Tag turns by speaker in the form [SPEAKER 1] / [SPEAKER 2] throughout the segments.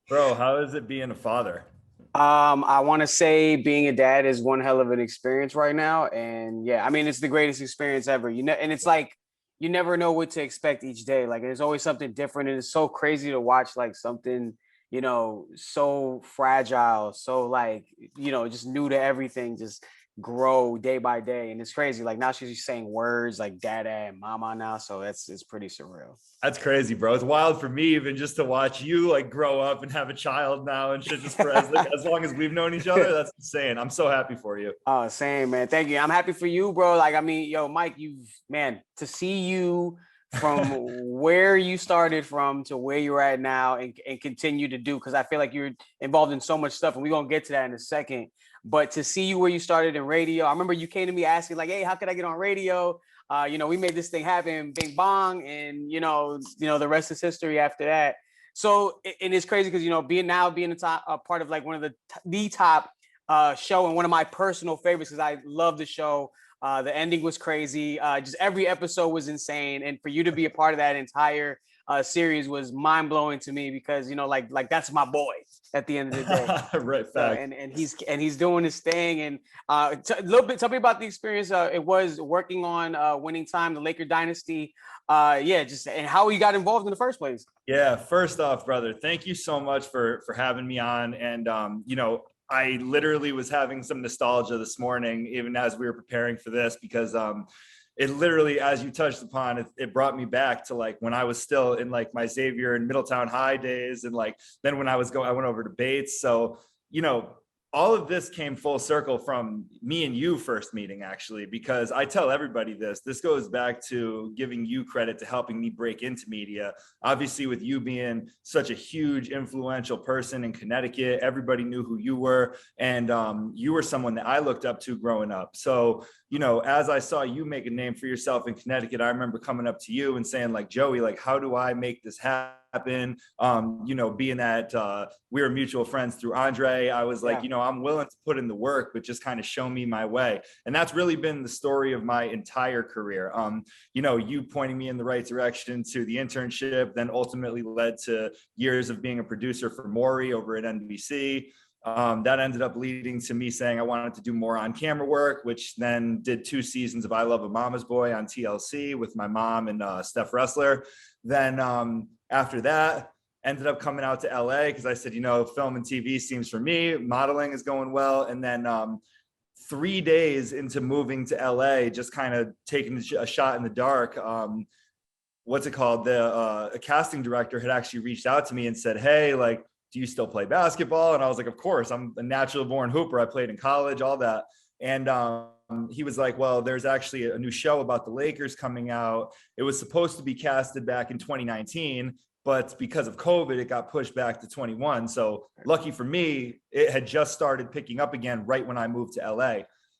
[SPEAKER 1] Bro, how is it being a father?
[SPEAKER 2] I want to say being a dad is one hell of an experience right now, and yeah, I mean it's the greatest experience ever. You know, and it's like you never know what to expect each day. Like there's always something different, and it's so crazy to watch like something so fragile, so like just new to everything, just grow day by day, and it's crazy. Like now she's saying words like dada and mama now, so it's pretty surreal.
[SPEAKER 1] That's crazy, bro. It's wild for me even just to watch you like grow up and have a child now and shit just for as long as we've known each other. That's insane. I'm so happy for you.
[SPEAKER 2] Oh, same, man. Thank you. I'm happy for you, bro. Like, I mean, yo, Mike, man, to see you from where you started from to where you're at now and continue to do, because I feel like you're involved in so much stuff, and we're going to get to that in a second. But to see you where you started in radio, I remember you came to me asking, like, hey, how could I get on radio? We made this thing happen, bing bong, and the rest is history after that. So, and it's crazy because being the top part of like one of the top show and one of my personal favorites because I love the show. The ending was crazy. Just every episode was insane, and for you to be a part of that entire series was mind blowing to me because like that's my boy at the end of the day.
[SPEAKER 1] Right,
[SPEAKER 2] So
[SPEAKER 1] fact.
[SPEAKER 2] and he's doing his thing, and a little bit. Tell me about the experience. It was working on Winning Time, the Laker dynasty. Just and how you got involved in the first place.
[SPEAKER 1] Yeah, first off, brother, thank you so much for having me on. And I literally was having some nostalgia this morning, even as we were preparing for this, because it literally, as you touched upon, it brought me back to like when I was still in like my Xavier and Middletown High days, and like then when I went over to Bates. So all of this came full circle from me and you first meeting, actually, because I tell everybody this goes back to giving you credit to helping me break into media. Obviously, with you being such a huge influential person in Connecticut, everybody knew who you were. And you were someone that I looked up to growing up. So, as I saw you make a name for yourself in Connecticut, I remember coming up to you and saying like, Joey, like, how do I make this happen? Being that we were mutual friends through Andre, I was like, I'm willing to put in the work, but just kind of show me my way. And that's really been the story of my entire career. You pointing me in the right direction to the internship, then ultimately led to years of being a producer for Maury over at NBC. That ended up leading to me saying I wanted to do more on camera work, which then did 2 seasons of I Love a Mama's Boy on TLC with my mom and Steph Wrestler. Then after that, ended up coming out to LA because I said, film and TV seems for me, modeling is going well. And then 3 days into moving to LA, just kind of taking a shot in the dark, what's it called? A casting director had actually reached out to me and said, hey, like, do you still play basketball? And I was like, of course, I'm a natural born hooper. I played in college, all that. And he was like, well, there's actually a new show about the Lakers coming out. It was supposed to be casted back in 2019, but because of COVID, it got pushed back to 21. So lucky for me, it had just started picking up again right when I moved to LA.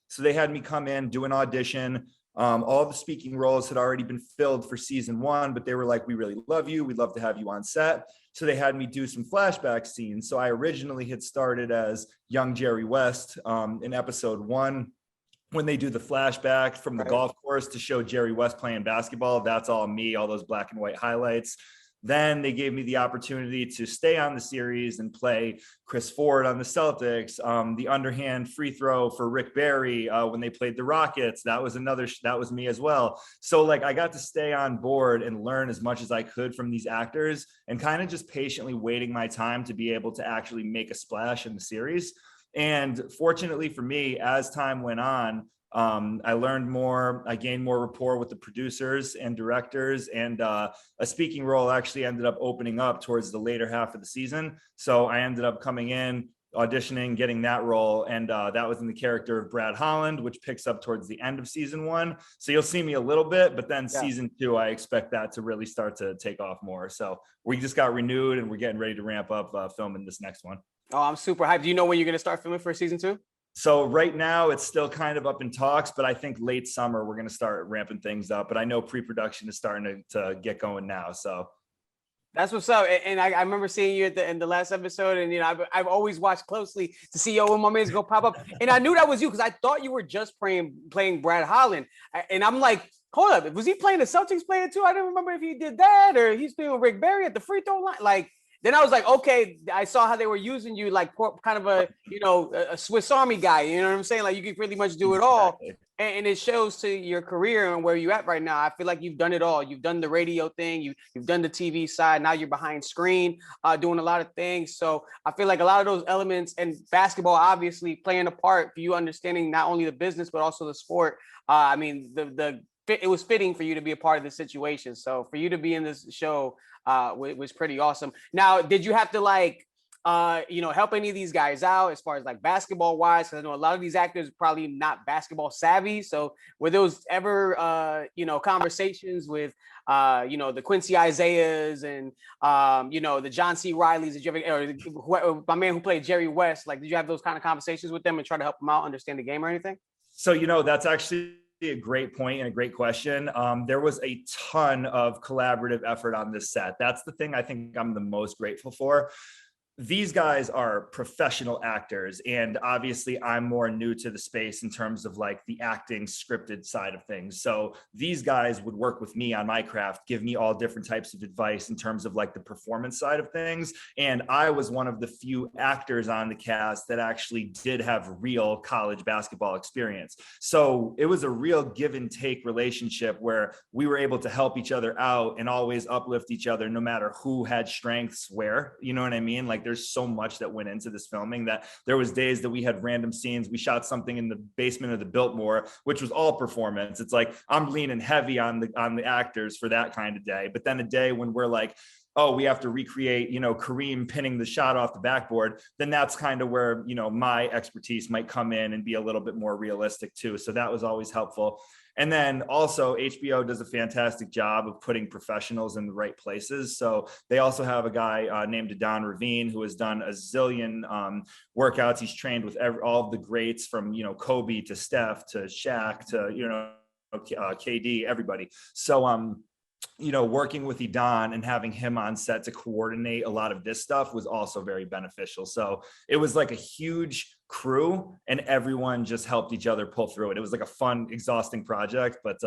[SPEAKER 1] So they had me come in, do an audition. All the speaking roles had already been filled for season 1, but they were like, we really love you. We'd love to have you on set. So they had me do some flashback scenes. So I originally had started as young Jerry West in episode 1. When they do the flashback from the golf course to show Jerry West playing basketball, that's all me, all those black and white highlights. Then they gave me the opportunity to stay on the series and play Chris Ford on the Celtics, the underhand free throw for Rick Barry when they played the Rockets. That was me as well. So like I got to stay on board and learn as much as I could from these actors and kind of just patiently waiting my time to be able to actually make a splash in the series. And fortunately for me, as time went on, I learned more, I gained more rapport with the producers and directors, and a speaking role actually ended up opening up towards the later half of the season. So I ended up coming in, auditioning, getting that role. And that was in the character of Brad Holland, which picks up towards the end of season 1. So you'll see me a little bit, but then season 2, I expect that to really start to take off more. So we just got renewed and we're getting ready to ramp up filming this next one.
[SPEAKER 2] Oh, I'm super hyped. Do you know when you're going to start filming for season 2?
[SPEAKER 1] So right now it's still kind of up in talks, but I think late summer we're going to start ramping things up. But I know pre-production is starting to get going now. So
[SPEAKER 2] that's what's up. And I remember seeing you in the last episode, and I've always watched closely to see when my man's gonna pop up. And I knew that was you because I thought you were just playing Brad Holland. And I'm like, hold up, was he playing the Celtics player too? I didn't remember if he did that or he's playing with Rick Barry at the free throw line. Like, then I was like, okay, I saw how they were using you like kind of a, a Swiss Army guy. You know what I'm saying? Like you can pretty much do it all.
[SPEAKER 1] Exactly.
[SPEAKER 2] And it shows to your career and where you're at right now. I feel like you've done it all. You've done the radio thing. You've done the TV side. Now you're behind screen, doing a lot of things. So I feel like a lot of those elements and basketball obviously playing a part for you understanding not only the business, but also the sport. I mean, it was fitting for you to be a part of this situation. So for you to be in this show was pretty awesome. Now, did you have to help any of these guys out as far as like basketball wise? Because I know a lot of these actors are probably not basketball savvy. So were those ever, conversations with, the Quincy Isaiahs and, the John C. Reillys? Did you ever, or my man who played Jerry West, like, did you have those kind of conversations with them and try to help them out understand the game or anything?
[SPEAKER 1] So, that's actually a great point and a great question. There was a ton of collaborative effort on this set. That's the thing I think I'm the most grateful for. These guys are professional actors, and obviously I'm more new to the space in terms of like the acting scripted side of things. So these guys would work with me on my craft, give me all different types of advice in terms of like the performance side of things. And I was one of the few actors on the cast that actually did have real college basketball experience. So it was a real give and take relationship where we were able to help each other out and always uplift each other, no matter who had strengths where, you know what I mean? Like, there's so much that went into this filming that there was days that we had random scenes. We shot something in the basement of the Biltmore, which was all performance. It's like, I'm leaning heavy on the actors for that kind of day. But then a day when we're like, oh, we have to recreate, Kareem pinning the shot off the backboard, then that's kind of where, my expertise might come in and be a little bit more realistic too. So that was always helpful. And then also HBO does a fantastic job of putting professionals in the right places. So they also have a guy named Don Ravine who has done a zillion workouts. He's trained with all of the greats from, Kobe to Steph to Shaq to, KD, everybody. So, working with Edon and having him on set to coordinate a lot of this stuff was also very beneficial. So it was like a huge crew and everyone just helped each other pull through it. It was like a fun, exhausting project, but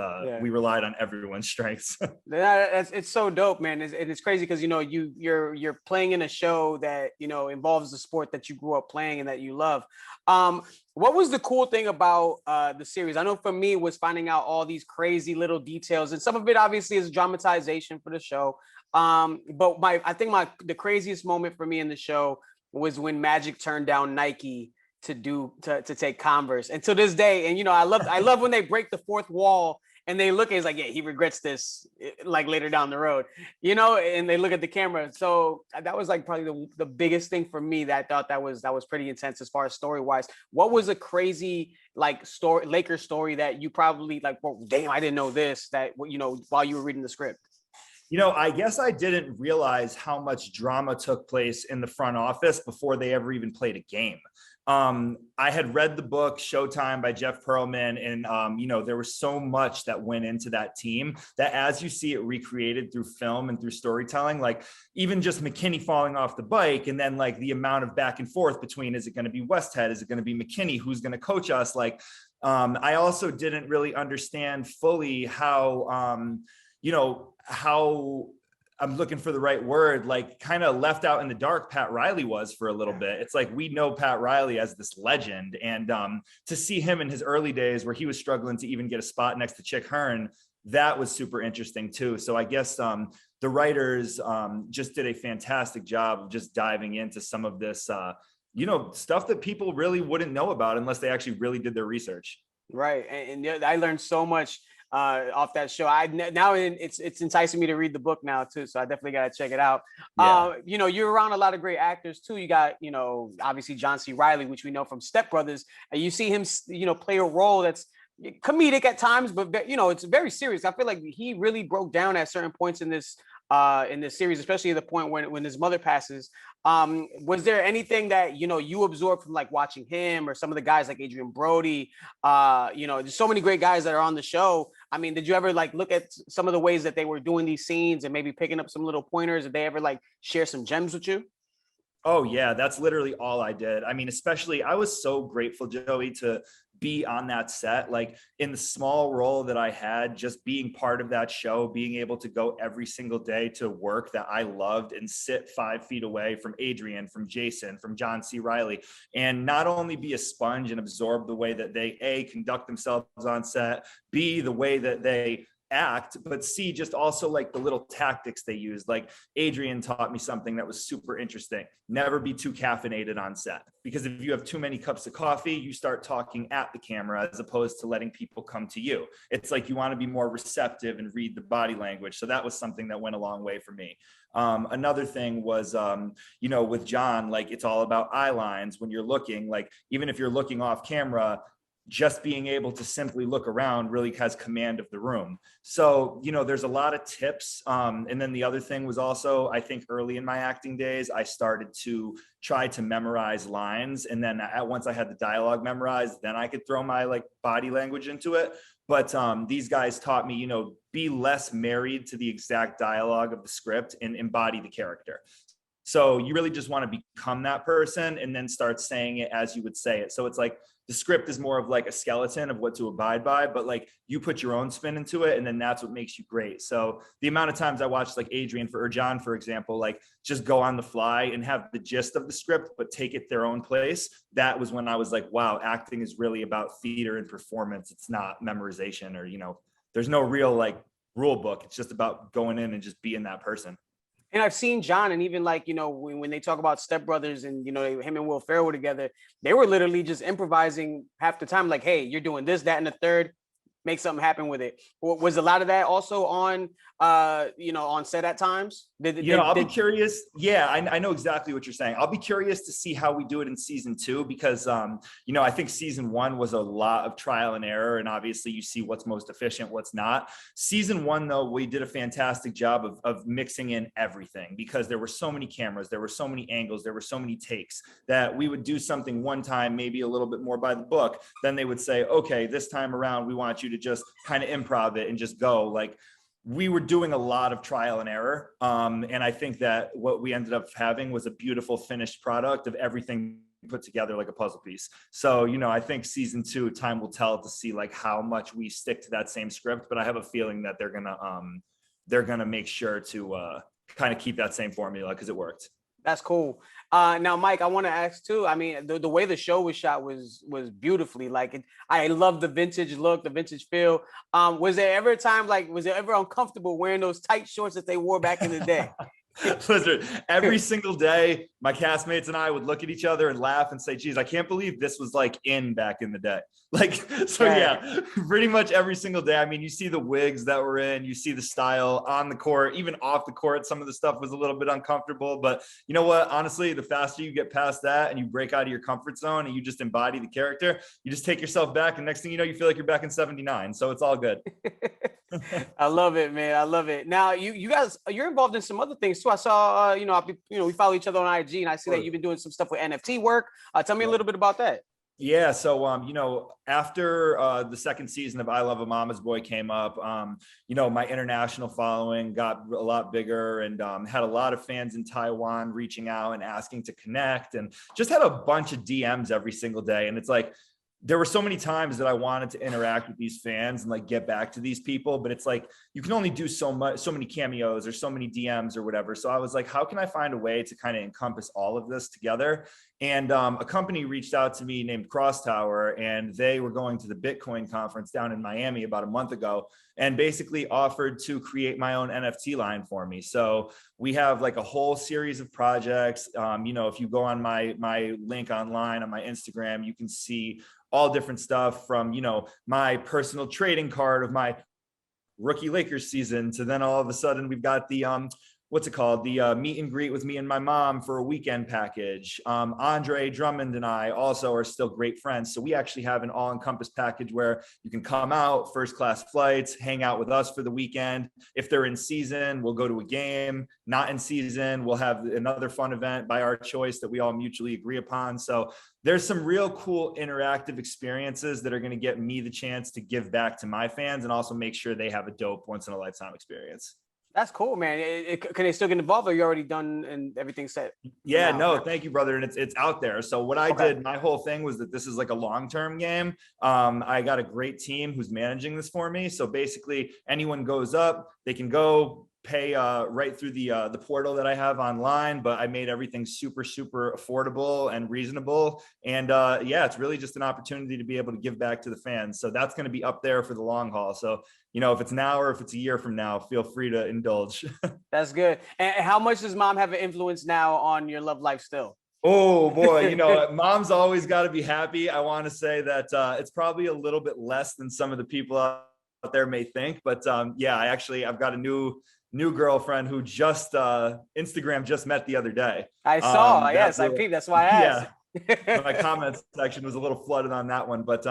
[SPEAKER 1] we relied on everyone's strengths.
[SPEAKER 2] It's so dope, man. It's crazy because, you're playing in a show that, involves the sport that you grew up playing and that you love. What was the cool thing about the series? I know for me it was finding out all these crazy little details, and some of it obviously is dramatization for the show. But I think the craziest moment for me in the show was when Magic turned down Nike to take Converse. And to this day, and I love when they break the fourth wall and they look, and it's like, yeah, he regrets this like later down the road, and they look at the camera. So that was like probably the biggest thing for me that I thought that was pretty intense as far as story wise. What was a crazy like Lakers story that you probably like, well, damn, I didn't know this, that, while you were reading the script?
[SPEAKER 1] I guess I didn't realize how much drama took place in the front office before they ever even played a game. I had read the book Showtime by Jeff Pearlman, and there was so much that went into that team that as you see it recreated through film and through storytelling, like even just McKinney falling off the bike, and then like the amount of back and forth between, is it going to be Westhead? Is it going to be McKinney? Who's going to coach us? Like, I also didn't really understand fully how, how, I'm looking for the right word, like kind of left out in the dark Pat Reilly was for a little bit. It's like, we know Pat Reilly as this legend, and to see him in his early days where he was struggling to even get a spot next to Chick Hearn, that was super interesting too. So I guess the writers just did a fantastic job of just diving into some of this, stuff that people really wouldn't know about unless they actually really did their research.
[SPEAKER 2] Right. And I learned so much off that show. It's enticing me to read the book now too, so I definitely got to check it out. Yeah. You're around a lot of great actors too. You got, obviously John C. Reilly, which we know from Step Brothers, and you see him, play a role that's comedic at times, but it's very serious. I feel like he really broke down at certain points in this series, especially at the point when his mother passes. Was there anything that you absorbed from like watching him or some of the guys like Adrian Brody? There's so many great guys that are on the show. I mean, did you ever like look at some of the ways that they were doing these scenes and maybe picking up some little pointers? Did they ever like share some gems with you?
[SPEAKER 1] Oh yeah, that's literally all I did. I mean, especially I was so grateful, Joey, to be on that set. Like in the small role that I had, just being part of that show, being able to go every single day to work that I loved and sit 5 feet away from Adrian, from Jason, from John C. Reilly, and not only be a sponge and absorb the way that they A, conduct themselves on set, B, the way that they act, but C, just also like the little tactics they use. Like Adrian taught me something that was super interesting. Never be too caffeinated on set, because if you have too many cups of coffee, you start talking at the camera as opposed to letting people come to you. It's like you want to be more receptive and read the body language. So that was something that went a long way for me. Another thing was, with John, like it's all about eye lines when you're looking, like even if you're looking off camera, just being able to simply look around really has command of the room. So, there's a lot of tips. And then the other thing was also, I think early in my acting days, I started to try to memorize lines. And then once I had the dialogue memorized, then I could throw my like body language into it. But these guys taught me, be less married to the exact dialogue of the script and embody the character. So you really just want to become that person and then start saying it as you would say it. So it's like the script is more of like a skeleton of what to abide by, but like you put your own spin into it and then that's what makes you great. So the amount of times I watched like Adrian or John, for example, like just go on the fly and have the gist of the script, but take it their own place. That was when I was like, wow, acting is really about theater and performance. It's not memorization or, there's no real like rule book. It's just about going in and just being that person.
[SPEAKER 2] And I've seen John, and even like, when they talk about Step Brothers and, him and Will Ferrell were together, they were literally just improvising half the time. Like, hey, you're doing this, that, and the third, make something happen with it. Was a lot of that also on, on set at times?
[SPEAKER 1] I'll be curious. Yeah, I know exactly what you're saying. I'll be curious to see how we do it in season 2, because, I think season 1 was a lot of trial and error. And obviously you see what's most efficient, what's not. Season 1, though, we did a fantastic job of mixing in everything, because there were so many cameras, there were so many angles, there were so many takes that we would do something one time, maybe a little bit more by the book. Then they would say, okay, this time around, we want you to just kind of improv it and just go. Like, we were doing a lot of trial and error. And I think that what we ended up having was a beautiful finished product of everything put together like a puzzle piece. So, I think season 2, time will tell to see like how much we stick to that same script, but I have a feeling that they're going to make sure to kind of keep that same formula, because it worked.
[SPEAKER 2] That's cool. Now, Mike, I want to ask too. I mean, the way the show was shot was beautifully. Like, I love the vintage look, the vintage feel. Was there ever a time, like, was it ever uncomfortable wearing those tight shorts that they wore back in the day?
[SPEAKER 1] Listen, every single day, my castmates and I would look at each other and laugh and say, geez, I can't believe this was like in back in the day. Like, so yeah, pretty much every single day. I mean, you see the wigs that were in, you see the style on the court, even off the court. Some of the stuff was a little bit uncomfortable, but you know what? Honestly, the faster you get past that and you break out of your comfort zone and you just embody the character, you just take yourself back. And next thing you know, you feel like you're back in 79. So it's all good.
[SPEAKER 2] I love it, man. I love it. Now, you guys, you're involved in some other things too. I saw, we follow each other on IG, and I see that you've been doing some stuff with NFT work. Tell me a little bit about that.
[SPEAKER 1] Yeah. So, after the second season of I Love a Mama's Boy came up, my international following got a lot bigger, and had a lot of fans in Taiwan reaching out and asking to connect, and just had a bunch of DMs every single day. And it's like, there were so many times that I wanted to interact with these fans and like get back to these people, but it's like, you can only do so many cameos or so many DMs or whatever. So I was like, how can I find a way to kind of encompass all of this together? And a company reached out to me named Cross Tower, and they were going to the Bitcoin conference down in Miami about a month ago, and basically offered to create my own NFT line for me. So we have like a whole series of projects. If you go on my link online on my Instagram, you can see all different stuff from, my personal trading card of my rookie Lakers season to then all of a sudden we've got the, the meet and greet with me and my mom for a weekend package. Andre Drummond and I also are still great friends. So we actually have an all-encompassed package where you can come out, first class flights, hang out with us for the weekend. If they're in season, we'll go to a game. Not in season, we'll have another fun event by our choice that we all mutually agree upon. So there's some real cool interactive experiences that are going to get me the chance to give back to my fans and also make sure they have a dope once in a lifetime experience.
[SPEAKER 2] That's cool, man. Can they still get involved, or you already done and everything's set?
[SPEAKER 1] Yeah,
[SPEAKER 2] now?
[SPEAKER 1] no, thank you, brother. And it's out there. So what I
[SPEAKER 2] Okay.
[SPEAKER 1] did, my whole thing was that this is like a long-term game. I got a great team who's managing this for me. So basically anyone goes up, they can go pay right through the portal that I have online, but I made everything super, super affordable and reasonable. And yeah, it's really just an opportunity to be able to give back to the fans. So that's going to be up there for the long haul. So, you know, if it's now or if it's a year from now, feel free to indulge.
[SPEAKER 2] That's good. And how much does mom have an influence now on your love life still?
[SPEAKER 1] Oh boy, you know, mom's always got to be happy. I want to say that it's probably a little bit less than some of the people out there may think, but yeah, I've got a new girlfriend who just Instagram just met the other day.
[SPEAKER 2] I saw, yes, I
[SPEAKER 1] really,
[SPEAKER 2] peeped. That's why I asked.
[SPEAKER 1] yeah. My comment section was a little flooded on that one, but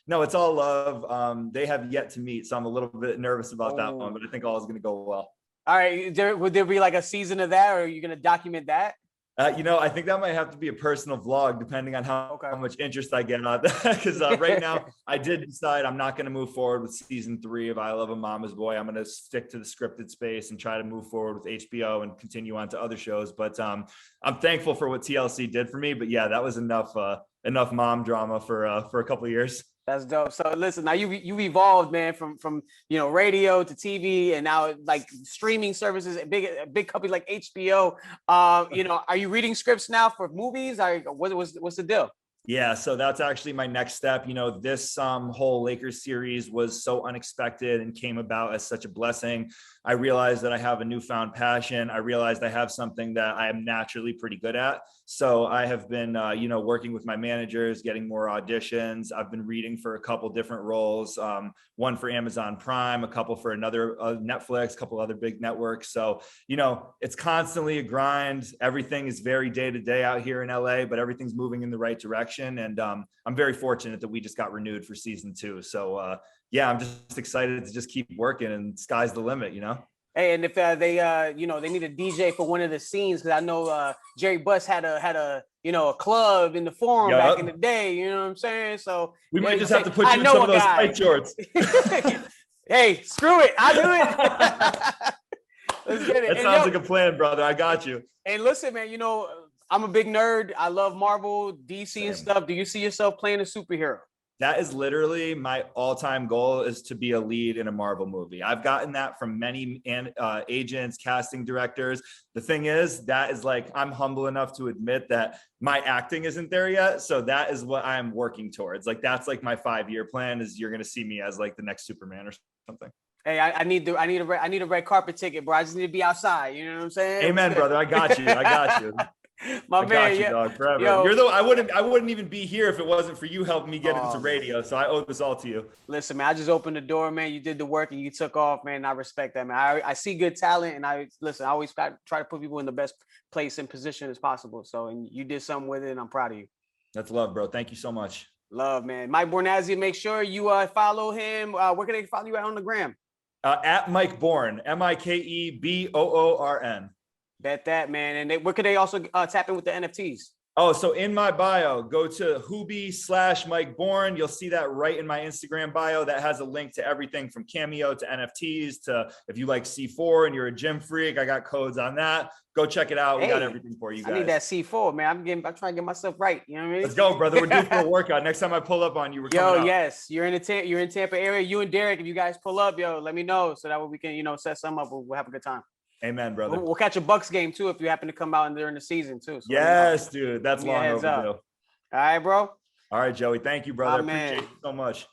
[SPEAKER 1] no, it's all love. They have yet to meet, so I'm a little bit nervous about that one, but I think all is going to go well.
[SPEAKER 2] All right, would there be like a season of that, or are you going to document that?
[SPEAKER 1] You know, I think that might have to be a personal vlog, depending on how much interest I get on that. Because right now, I did decide I'm not going to move forward with season 3 of I Love a Mama's Boy. I'm going to stick to the scripted space and try to move forward with HBO and continue on to other shows. But I'm thankful for what TLC did for me. But yeah, that was enough mom drama for a couple of years.
[SPEAKER 2] That's dope. So listen, now you've evolved, man, from you know, radio to TV, and now like streaming services, a big company like HBO. You know, are you reading scripts now for movies? What's the deal?
[SPEAKER 1] Yeah, so that's actually my next step. You know, this whole Lakers series was so unexpected and came about as such a blessing. I realized that I have a newfound passion. I realized I have something that I am naturally pretty good at. So I have been, you know, working with my managers, getting more auditions. I've been reading for a couple different roles, one for Amazon Prime, a couple for another Netflix, a couple other big networks. So, you know, it's constantly a grind. Everything is very day to day out here in LA, but everything's moving in the right direction. And I'm very fortunate that we just got renewed for season 2. So yeah, I'm just excited to just keep working, and sky's the limit, you know?
[SPEAKER 2] Hey, and if they you know, they need a DJ for one of the scenes, because I know Jerry Buss had a you know, a club in the Forum back in the day. You know what I'm saying? So
[SPEAKER 1] we might just have to put you in some of those fight shorts.
[SPEAKER 2] Hey, screw it! I'll do it. Let's get it.
[SPEAKER 1] That sounds like a plan, brother. I got you.
[SPEAKER 2] And listen, man, you know, I'm a big nerd. I love Marvel, DC, and stuff. Do you see yourself playing a superhero?
[SPEAKER 1] That is literally my all-time goal, is to be a lead in a Marvel movie. I've gotten that from many agents, casting directors. The thing is, that is like, I'm humble enough to admit that my acting isn't there yet. So that is what I'm working towards. Like, that's like my 5-year plan, is you're going to see me as like the next Superman or something.
[SPEAKER 2] Hey, I need a red carpet ticket, bro. I just need to be outside. You know what I'm saying?
[SPEAKER 1] Amen, brother. I got you. I got you.
[SPEAKER 2] My man,
[SPEAKER 1] got you, dog, forever.
[SPEAKER 2] Yo,
[SPEAKER 1] I wouldn't even be here if it wasn't for you helping me get into radio. So I owe this all to you.
[SPEAKER 2] Listen, man, I just opened the door, man. You did the work and you took off, man. I respect that, man. I see good talent, and I always try to put people in the best place and position as possible. So, and you did something with it, and I'm proud of you.
[SPEAKER 1] That's love, bro. Thank you so much.
[SPEAKER 2] Love, man. Mike Boornanzian, make sure you follow him. Where can they follow you at on the gram?
[SPEAKER 1] At Mike Boorn, MikeBoorn.
[SPEAKER 2] Bet that, man. And where could they also tap in with the NFTs?
[SPEAKER 1] Oh, so in my bio, go to Hubi/Mike Boorn. You'll see that right in my Instagram bio. That has a link to everything from Cameo to NFTs to, if you like C4 and you're a gym freak, I got codes on that. Go check it out. We got everything for you guys.
[SPEAKER 2] I need that C4, man. I'm trying to get myself right. You know what I mean?
[SPEAKER 1] Let's go, brother. We're due for a workout. Next time I pull up on you, we're coming up.
[SPEAKER 2] Yes. You're in Tampa area. You and Derek, if you guys pull up, let me know, so that way we can, you know, set some up. We'll have a good time.
[SPEAKER 1] Amen, brother.
[SPEAKER 2] We'll catch a Bucks game too if you happen to come out during the season too. So
[SPEAKER 1] yes, dude. That's long overdue.
[SPEAKER 2] All right, bro.
[SPEAKER 1] All right, Joey. Thank you, brother. Appreciate you so much.